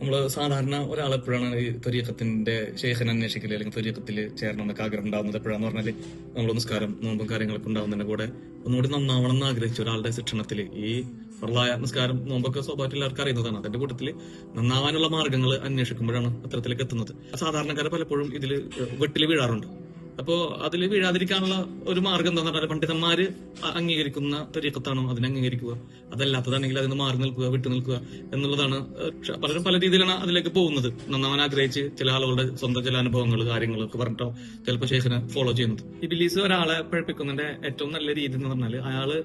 നമ്മള് സാധാരണ ഒരാളെപ്പോഴാണ് ഈ ത്വരീഖത്തിന്റെ ശേഖന അന്വേഷിക്കല് അല്ലെങ്കിൽ ത്വരീഖത്തിൽ ചേരണമെന്നൊക്കെ ആഗ്രഹം ഉണ്ടാവുന്നത് എപ്പോഴാന്ന് പറഞ്ഞാല് നമ്മൾ നിസ്കാരം നോമ്പും കാര്യങ്ങളൊക്കെ ഉണ്ടാവുന്നതിന്റെ കൂടെ ഒന്നുകൂടി നന്നാവണം എന്ന് ആഗ്രഹിച്ച ഒരാളുടെ ശിക്ഷണത്തില് ഈ ഫർളായ നിസ്കാരം നോമ്പൊക്കെ സ്വാഭാവികമായിട്ട് എല്ലാവർക്കും അറിയുന്നതാണ്. അതിന്റെ കൂട്ടത്തില് നന്നാവാനുള്ള മാർഗ്ഗങ്ങൾ അന്വേഷിക്കുമ്പോഴാണ് അത്തരത്തിലേക്ക് എത്തുന്നത്. സാധാരണക്കാരെ പലപ്പോഴും ഇതിൽ വെട്ടില് വീഴാറുണ്ട്. അപ്പോ അതിൽ വീഴാതിരിക്കാനുള്ള ഒരു മാർഗം എന്താന്ന് പറഞ്ഞാൽ പണ്ഡിതന്മാര് അംഗീകരിക്കുന്ന ത്വരീഖത്താണോ അതിനെ അംഗീകരിക്കുക, അതല്ലാത്തതാണെങ്കിൽ അതിന് മാറി നിൽക്കുക, വിട്ടു നിൽക്കുക എന്നുള്ളതാണ്. പലരും പല രീതിയിലാണ് അതിലേക്ക് പോകുന്നത്. നന്നാവാൻ ആഗ്രഹിച്ച് ചില ആളുകളുടെ സ്വന്തം ചില അനുഭവങ്ങൾ കാര്യങ്ങളൊക്കെ പറഞ്ഞിട്ടോ ചിലപ്പോൾ ശേഖനെ ഫോളോ ചെയ്യുന്നത്. ഈ ബിലീസ് ഒരാളെ പഴപ്പിക്കുന്നതിന്റെ ഏറ്റവും നല്ല രീതി എന്ന് പറഞ്ഞാൽ അയാള്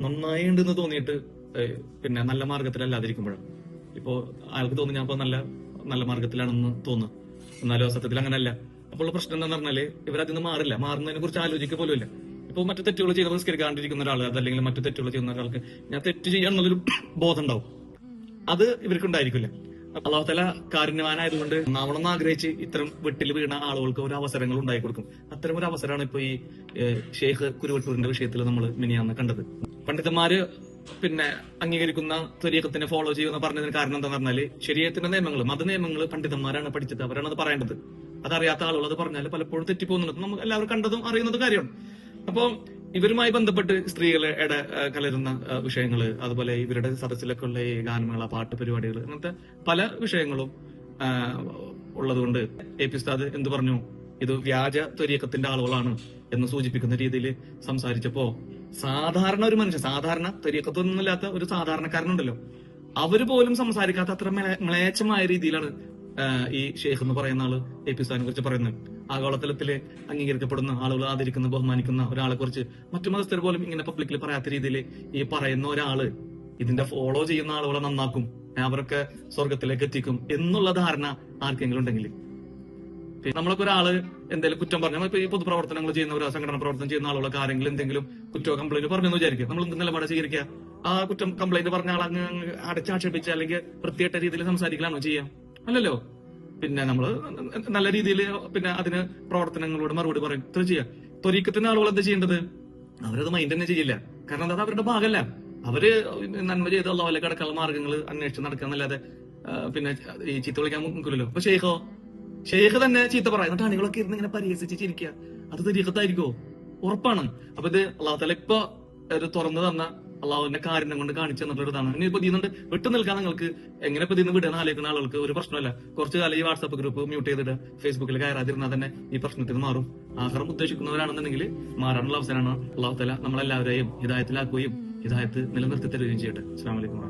നന്നായി ഉണ്ടെന്ന് തോന്നിയിട്ട് പിന്നെ നല്ല മാർഗത്തിലല്ലാതിരിക്കുമ്പോഴാണ്. ഇപ്പോ അയാൾക്ക് തോന്നി ഞാൻ ഇപ്പൊ നല്ല മാർഗത്തിലാണെന്ന് തോന്നുന്നു, എന്നാലും സത്യത്തിൽ അങ്ങനെയല്ല. അപ്പോൾ പ്രശ്നം എന്താണെന്ന് പറഞ്ഞാല് ഇവരതിന് മാറില്ല, മാറുന്നതിനെ കുറിച്ച് ആലോചിക്കുക പോലും ഇല്ല. ഇപ്പൊ മറ്റു തെറ്റുകൾ ചെയ്ത് നിസ്കരിക്കാണ്ടിരിക്കുന്ന ഒരാൾ, അതല്ലെങ്കിൽ മറ്റു തെറ്റുകൾ ചെയ്യുന്ന ഒരാൾക്ക് ഞാൻ തെറ്റ് ചെയ്യാന്നുള്ളൊരു ബോധം ഉണ്ടാവും. അത് ഇവർക്കുണ്ടായിരിക്കില്ല. അല്ലാഹു തആല കാരുണ്യവാനായതുകൊണ്ട് നന്നാവണമെന്ന് ആഗ്രഹിച്ച് ഇത്തരം വെട്ടിൽ വീണ ആളുകൾക്ക് ഒരു അവസരങ്ങൾ ഉണ്ടായി കൊടുക്കും. അത്തരം ഒരു അവസരമാണ് ഇപ്പൊ ഈ ഷെയ്ഖ് കുരുവട്ടൂരിന്റെ വിഷയത്തിൽ നമ്മൾ മിനിയാന്ന് കണ്ടത്. പണ്ഡിതന്മാര് പിന്നെ അംഗീകരിക്കുന്ന ത്വരീഖത്തിനെ ഫോളോ ചെയ്യുന്ന പറഞ്ഞതിന് കാരണം എന്താന്ന് പറഞ്ഞാല് ശരീഅത്തിന്റെ നിയമങ്ങൾ, മത നിയമങ്ങൾ പണ്ഡിതന്മാരാണ് പഠിച്ചത്, അവരാണ് അത് പറയേണ്ടത്. അതറിയാത്ത ആളുകൾ അത് പറഞ്ഞാൽ പലപ്പോഴും തെറ്റിപ്പോകുന്നുണ്ട്. നമുക്ക് എല്ലാവരും കണ്ടതും അറിയുന്നത് കാര്യമാണ്. അപ്പോ ഇവരുമായി ബന്ധപ്പെട്ട് സ്ത്രീകളെ കലരുന്ന വിഷയങ്ങള്, അതുപോലെ ഇവരുടെ സദസ്സിലൊക്കെ ഉള്ള ഈ ഗാനമേള, പാട്ട് പരിപാടികൾ, അങ്ങനത്തെ പല വിഷയങ്ങളും ഉള്ളതുകൊണ്ട് എ പി ഉസ്താദ് എന്ത് പറഞ്ഞു, ഇത് വ്യാജ ത്വരീഖത്തിന്റെ ആളുകളാണ് എന്ന് സൂചിപ്പിക്കുന്ന രീതിയിൽ സംസാരിച്ചപ്പോ സാധാരണ ഒരു മനുഷ്യൻ, സാധാരണ ത്വരീഖത്തൊന്നുമില്ലാത്ത ഒരു സാധാരണക്കാരനുണ്ടല്ലോ, അവര് പോലും സംസാരിക്കാത്ത അത്ര മ്ലേച്ഛമായ രീതിയിലാണ് ഈ ഷെയ്ഖ് എന്ന് പറയുന്ന ആള് എ പി ഉസ്താദിനെ കുറിച്ച് പറയുന്നത്. ആഗോളതലത്തില് അംഗീകരിക്കപ്പെടുന്ന ആളുകൾ ആദരിക്കുന്ന ബഹുമാനിക്കുന്ന ഒരാളെ കുറിച്ച് മറ്റു മതസ്ഥർ പോലും ഇങ്ങനെ പബ്ലിക്കിൽ പറയാത്ത രീതിയിൽ ഈ പറയുന്ന ഒരാള് ഇതിന്റെ ഫോളോ ചെയ്യുന്ന ആളുകളെ നന്നാക്കും, അവരൊക്കെ സ്വർഗത്തിലേക്ക് എത്തിക്കും എന്നുള്ള ധാരണ ആർക്കെങ്കിലും ഉണ്ടെങ്കിൽ, നമ്മളൊക്കെ ഒരാള് എന്തെങ്കിലും കുറ്റം പറഞ്ഞാൽ ഇപ്പൊ ഈ പൊതുപ്രവർത്തനങ്ങൾ ചെയ്യുന്നവരോ സംഘടന പ്രവർത്തനം ചെയ്യുന്ന ആളുകളൊക്കെ ആരെങ്കിലും എന്തെങ്കിലും കുറ്റോ കംപ്ലൈന്റ് പറഞ്ഞെന്ന് വിചാരിക്കുക, നമ്മൾ എന്ത് നിലപാട് സ്വീകരിക്കുക? ആ കുറ്റം കംപ്ലൈന്റ് പറഞ്ഞ ആൾ അങ്ങ് അടച്ചാക്ഷേപിച്ച് അല്ലെങ്കിൽ വൃത്തികെട്ട രീതിയിൽ സംസാരിക്കലാണോ ചെയ്യാം? അല്ലല്ലോ. പിന്നെ നമ്മള് നല്ല രീതിയിൽ പിന്നെ അതിന് പ്രവർത്തനങ്ങളോട് മറുപടി പറയും, ഇത്ര ചെയ്യാം. ത്വരീഖത്തിന്റെ ആളുകൾ എന്താ ചെയ്യേണ്ടത്? അവരത് മൈൻഡ് തന്നെ ചെയ്യില്ല. കാരണം അത് അവരുടെ ഭാഗമല്ല. അവര് നന്മ ചെയ്ത് അല്ലാഹുവിലേക്ക് കടക്കാനുള്ള മാർഗങ്ങൾ അന്വേഷിച്ച് നടക്കാന്നല്ലാതെ പിന്നെ ഈ ചീത്ത വിളിക്കാൻ നിൽക്കില്ലല്ലോ. അപ്പൊ ഷെയ്ഖ് തന്നെ ചീത്ത പറയാം, എന്നിട്ട് അണികളൊക്കെ ഇരുന്ന് ഇങ്ങനെ പരിഹസിച്ച് ചിരിക്കുക, അത് ത്വരീഖത്തായിരിക്കോ? ഉറപ്പാണ്. അപ്പൊ ഇത് അല്ലാഹു തആല ഇപ്പൊ ഒരു തുറന്നു തന്ന അള്ളാഹുവിന്റെ കാരുണ്യം കൊണ്ട് കാണിച്ചു തന്നിട്ടുള്ളതാണ്. ഇനി ഇപ്പൊ ഇതിന്നുണ്ട് വിട്ടു നിൽക്കാൻ നിങ്ങൾക്ക് എങ്ങനെ ഇപ്പൊ ഇതിന്ന് വിടാൻ ആലോചിക്കുന്ന ആളുകൾക്ക് ഒരു പ്രശ്നമല്ല. കുറച്ചു കാലം ഈ വാട്സാപ്പ് ഗ്രൂപ്പ് മ്യൂട്ട് ചെയ്തിട്ട് ഫേസ്ബുക്കിൽ കയറാതിരുന്നാൽ തന്നെ ഈ പ്രശ്നത്തിന് മാറും. ആഖിറം ഉദ്ദേശിക്കുന്നവരാണെന്നുണ്ടെങ്കിൽ മാറാനുള്ള അവസരമാണ്. അല്ലാഹു തആല നമ്മളെല്ലാവരെയും ഹിദായത്തിലാക്കുകയും ഹിദായത്ത് നിലനിർത്തി തരുകയും ചെയ്യട്ടെ. അസ്സലാമു അലൈക്കും.